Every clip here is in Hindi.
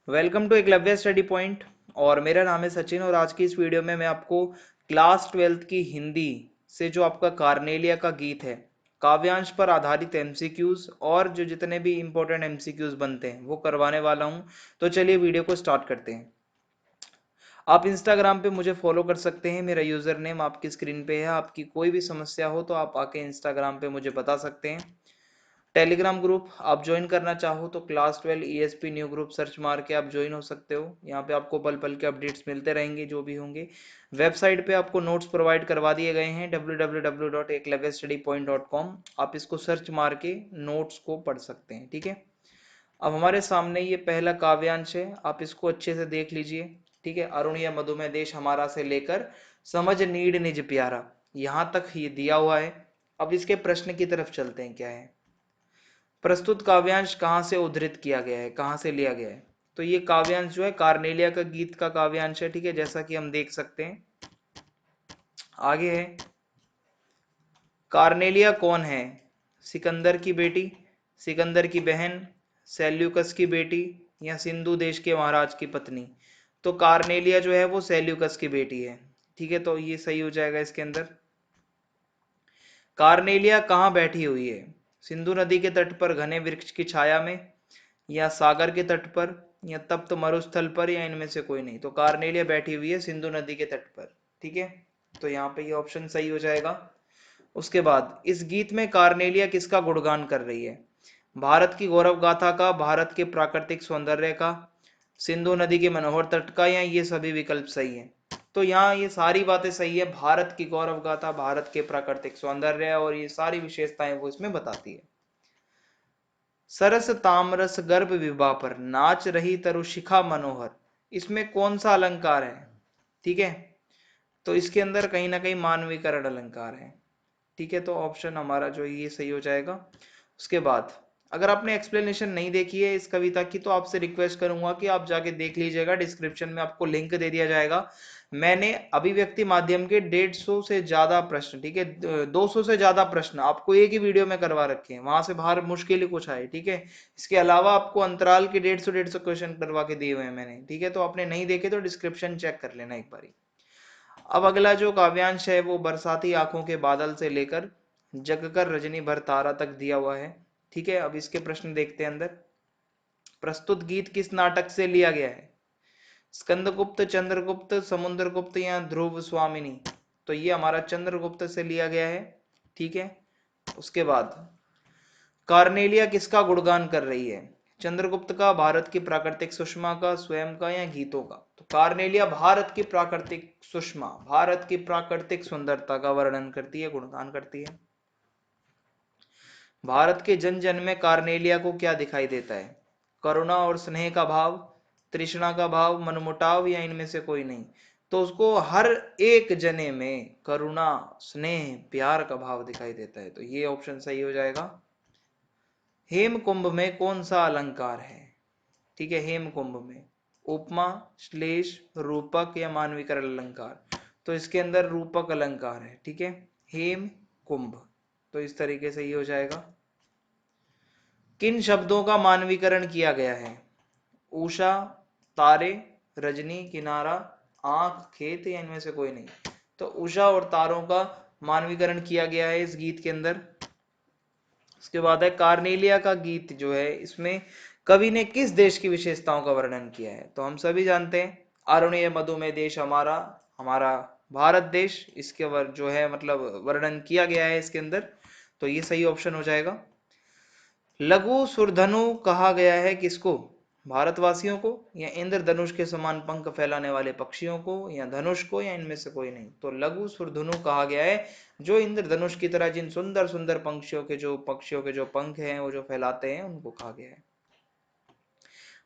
Welcome to Eklavya study point. और मेरा नाम है सचिन और आज की इस वीडियो में मैं आपको क्लास 12th की हिंदी से जो आपका कार्नेलिया का गीत है काव्यांश पर आधारित एमसीक्यूज और जो जितने भी इंपॉर्टेंट एमसीक्यूज बनते हैं वो करवाने वाला हूं। तो चलिए वीडियो को स्टार्ट करते हैं। आप इंस्टाग्राम पे मुझे फॉलो कर सकते हैं, मेरा यूजर नेम आपकी स्क्रीन पे है। आपकी कोई भी समस्या हो तो आप आके इंस्टाग्राम पे मुझे बता सकते हैं। टेलीग्राम ग्रुप आप ज्वाइन करना चाहो तो class 12 ESP new group search मार के आप ज्वाइन हो सकते हो। यहाँ पे आपको पल पल के अपडेट्स मिलते रहेंगे जो भी होंगे। वेबसाइट पे आपको नोट्स प्रोवाइड करवा दिए गए हैं www.eklavyastudypoint.com। आप इसको सर्च मार के नोट्स को पढ़ सकते हैं, ठीक है। अब हमारे सामने ये पहला काव्यांश है, आप इसको अच्छे से देख लीजिए, ठीक है। अरुण या मधुमेह देश हमारा से लेकर समझ नीड निज प्यारा, यहाँ तक ये दिया हुआ है। अब इसके प्रश्न की तरफ चलते हैं, क्या है। प्रस्तुत काव्यांश कहाँ से उद्धृत किया गया है, कहाँ से लिया गया है। तो ये काव्यांश जो है कार्नेलिया का गीत का काव्यांश है, ठीक है, जैसा कि हम देख सकते हैं। आगे है, कार्नेलिया कौन है। सिकंदर की बेटी, सिकंदर की बहन, सेल्यूकस की बेटी या सिंधु देश के महाराज की पत्नी। तो कार्नेलिया जो है वो सेल्यूकस की बेटी है, ठीक है। तो ये सही हो जाएगा इसके अंदर। कार्नेलिया कहाँ बैठी हुई है। सिंधु नदी के तट पर घने वृक्ष की छाया में, या सागर के तट पर, या तप्त मरुस्थल पर, या इनमें से कोई नहीं। तो कार्नेलिया बैठी हुई है सिंधु नदी के तट पर, ठीक है। तो यहाँ पे ये ऑप्शन सही हो जाएगा। उसके बाद इस गीत में कार्नेलिया किसका गुणगान कर रही है। भारत की गौरव गाथा का, भारत के प्राकृतिक सौंदर्य का, सिंधु नदी के मनोहर तट का, या ये सभी विकल्प सही है। तो यहाँ ये सारी बातें सही है। भारत की गौरव गाथा, भारत के प्राकृतिक सौंदर्य और ये सारी विशेषताएं वो इसमें बताती है। सरस तामरस गर्भ विभा पर नाच रही तरुशिखा मनोहर, इसमें कौन सा अलंकार है, ठीक है। तो इसके अंदर कहीं ना कहीं मानवीकरण अलंकार है, ठीक है। तो ऑप्शन हमारा जो ये सही हो जाएगा। उसके बाद अगर आपने एक्सप्लेनेशन नहीं देखी है इस कविता की तो आपसे रिक्वेस्ट करूंगा कि आप जाके देख लीजिएगा, डिस्क्रिप्शन में आपको लिंक दे दिया जाएगा। मैंने अभिव्यक्ति माध्यम के 150 से ज्यादा प्रश्न, ठीक है, 200 से ज्यादा प्रश्न आपको एक ही वीडियो में करवा रखे हैं, वहां से बाहर मुश्किल ही कुछ आए, ठीक है। इसके अलावा आपको अंतराल के 150 क्वेश्चन करवा के दिए हुए हैं मैंने, ठीक है। तो आपने नहीं देखे तो डिस्क्रिप्शन चेक कर लेना एक बारी। अब अगला जो काव्यांश है वो बरसाती आंखों के बादल से लेकर जगकर रजनी भर तारा तक दिया हुआ है, ठीक है। अब इसके प्रश्न देखते हैं अंदर। प्रस्तुत गीत किस नाटक से लिया गया है। स्कंदगुप्त, चंद्रगुप्त, समुद्रगुप्त या ध्रुव स्वामिनी। तो ये हमारा चंद्रगुप्त से लिया गया है, ठीक है। उसके बाद कार्नेलिया किसका गुणगान कर रही है। चंद्रगुप्त का, भारत की प्राकृतिक सुषमा का, स्वयं का, या गीतों का। तो कार्नेलिया भारत की प्राकृतिक सुषमा, भारत की प्राकृतिक सुंदरता का वर्णन करती है, गुणगान करती है। भारत के जन जन में कार्नेलिया को क्या दिखाई देता है। करुणा और स्नेह का भाव, तृष्णा का भाव, मनमुटाव, या इनमें से कोई नहीं। तो उसको हर एक जने में करुणा, स्नेह, प्यार का भाव दिखाई देता है। तो ये ऑप्शन सही हो जाएगा। हेम कुंभ में कौन सा अलंकार है, ठीक है। हेम कुंभ में उपमा, श्लेष, रूपक या मानवीकरण अलंकार। तो इसके अंदर रूपक अलंकार है, ठीक है। हेम कुंभ, तो इस तरीके से ये हो जाएगा। किन शब्दों का मानवीकरण किया गया है। उषा, तारे, रजनी, किनारा, आंख, खेत, या इनमें से कोई नहीं। तो उषा और तारों का मानवीकरण किया गया है इस गीत के अंदर। उसके बाद है कार्नेलिया का गीत जो है इसमें कवि ने किस देश की विशेषताओं का वर्णन किया है। तो हम सभी जानते हैं अरुणीय मधुमेह देश हमारा, हमारा भारत देश, इसके जो है मतलब वर्णन किया गया है इसके अंदर। तो ये सही ऑप्शन हो जाएगा। लघु सुरधनु कहा गया है किसको, भारतवासियों को, या इंद्रधनुष के समान पंख फैलाने वाले पक्षियों को, या धनुष को, या इनमें से कोई नहीं। तो लघु सुरधनु कहा गया है जो इंद्रधनुष की तरह जिन सुंदर सुंदर पक्षियों के जो पंख हैं वो जो फैलाते हैं उनको कहा गया है।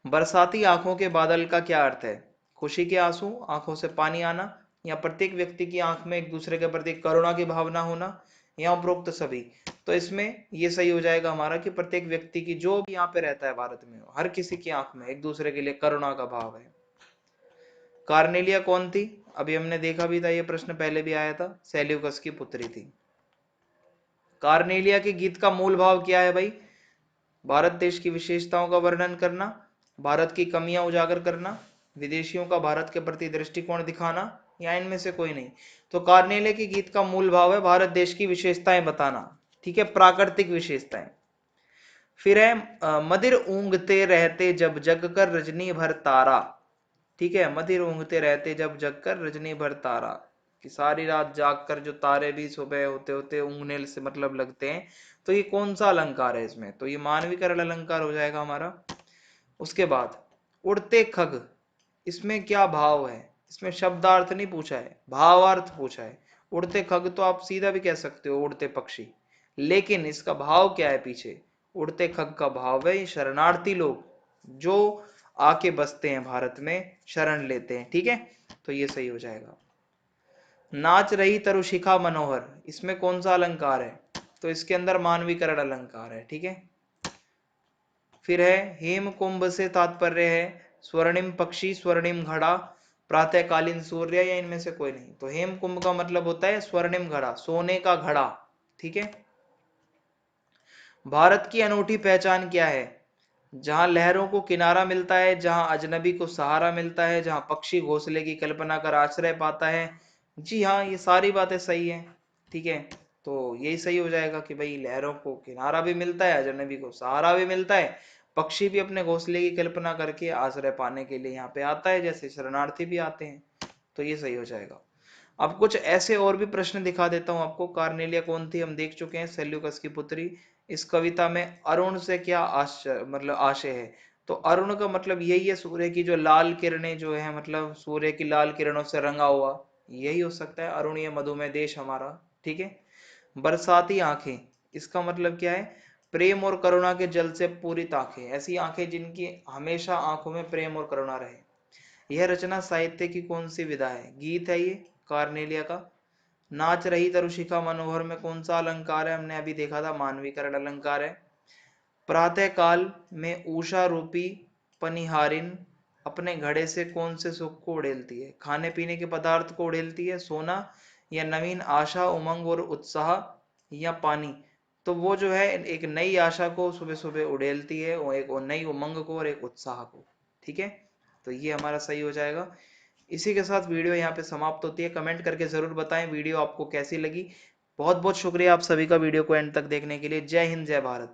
बरसाती आंखों के बादल का क्या अर्थ है। खुशी के आंसू, आंखों से पानी आना, या प्रत्येक व्यक्ति की आंख में एक दूसरे के प्रति करुणा की भावना होना, या उपरोक्त सभी। तो इसमें ये सही हो जाएगा हमारा कि प्रत्येक व्यक्ति की, जो भी यहाँ पे रहता है भारत में, हर किसी की आंख में एक दूसरे के लिए करुणा का भाव है। कार्नेलिया कौन थी, अभी हमने देखा भी था, ये प्रश्न पहले भी आया था, सेल्यूकस की पुत्री थी। कार्नेलिया के गीत का मूल भाव क्या है भाई, भारत देश की विशेषताओं का वर्णन करना, भारत की कमियां उजागर करना, विदेशियों का भारत के प्रति दृष्टिकोण दिखाना, या इनमें से कोई नहीं। तो कार्नेले के गीत का मूल भाव है भारत देश की विशेषताएं बताना, ठीक है, प्राकृतिक विशेषताएं। फिर है मदिर ऊंघते रहते जब जग कर रजनी भर तारा, ठीक है, मदिर ऊंघते रहते जब जग कर रजनी भर तारा, कि सारी रात जाग कर जो तारे भी सुबह होते होते ऊँघने से मतलब लगते हैं। तो ये कौन सा अलंकार है इसमें, तो ये मानवीकरण अलंकार हो जाएगा हमारा। उसके बाद उड़ते खग, इसमें क्या भाव है, इसमें शब्दार्थ नहीं पूछा है, भावार्थ पूछा है। उड़ते खग तो आप सीधा भी कह सकते हो उड़ते पक्षी, लेकिन इसका भाव क्या है पीछे, उड़ते खग का भाव है शरणार्थी लोग जो आके बसते हैं भारत में, शरण लेते हैं, ठीक है, तो ये सही हो जाएगा। नाच रही तरुशिखा मनोहर, इसमें कौन सा अलंकार है, तो इसके अंदर मानवीकरण अलंकार है, ठीक है। फिर है हेम कुंभ से तात्पर्य है स्वर्णिम पक्षी, स्वर्णिम घड़ा, प्रातःकालीन सूर्य, या इनमें से कोई नहीं। तो हेम कुंभ का मतलब होता है स्वर्णिम घड़ा, सोने का घड़ा, ठीक है। भारत की अनूठी पहचान क्या है, जहां लहरों को किनारा मिलता है, जहां अजनबी को सहारा मिलता है, जहां पक्षी घोंसले की कल्पना कर आश्रय पाता है। जी हाँ, ये सारी बातें सही है, ठीक है। तो यही सही हो जाएगा कि भाई लहरों को किनारा भी मिलता है, अजनबी को सहारा भी मिलता है, पक्षी भी अपने घोंसले की कल्पना करके आश्रय पाने के लिए यहाँ पे आता है, जैसे शरणार्थी भी आते हैं। तो ये सही हो जाएगा। अब कुछ ऐसे और भी प्रश्न दिखा देता हूं आपको। कार्नेलिया कौन थी हम देख चुके हैं, सेल्यूकस की पुत्री। इस कविता में अरुण से क्या आशय मतलब आशय है, तो अरुण का मतलब यही है सूर्य की जो लाल किरणें जो है, मतलब सूर्य की लाल किरणों से रंगा हुआ, यही हो सकता है अरुणीय मधुमेह देश हमारा, ठीक है। बरसाती आंखें, इसका मतलब क्या है, प्रेम और करुणा के जल से पूरित आंखें, ऐसी आंखें जिनकी हमेशा आंखों में प्रेम और करुणा रहे। यह रचना साहित्य की कौन सी विधा है, गीत है ये कार्नेलिया का। नाच रही तरुशिखा मनोहर में कौन सा अलंकार है, हमने अभी देखा था, मानवीकरण अलंकार है। प्रातः काल में उषा रूपी पनिहारिन अपने घड़े से कौन से सुख को उड़ेलती है, खाने पीने के पदार्थ को उड़ेलती है, सोना, या नवीन आशा उमंग और उत्साह, या पानी। तो वो जो है एक नई आशा को सुबह सुबह उड़ेलती है, और एक और नई उमंग को और एक उत्साह को, ठीक है। तो ये हमारा सही हो जाएगा। इसी के साथ वीडियो यहाँ पे समाप्त होती है। कमेंट करके जरूर बताएं वीडियो आपको कैसी लगी। बहुत बहुत शुक्रिया आप सभी का वीडियो को एंड तक देखने के लिए। जय हिंद, जय भारत।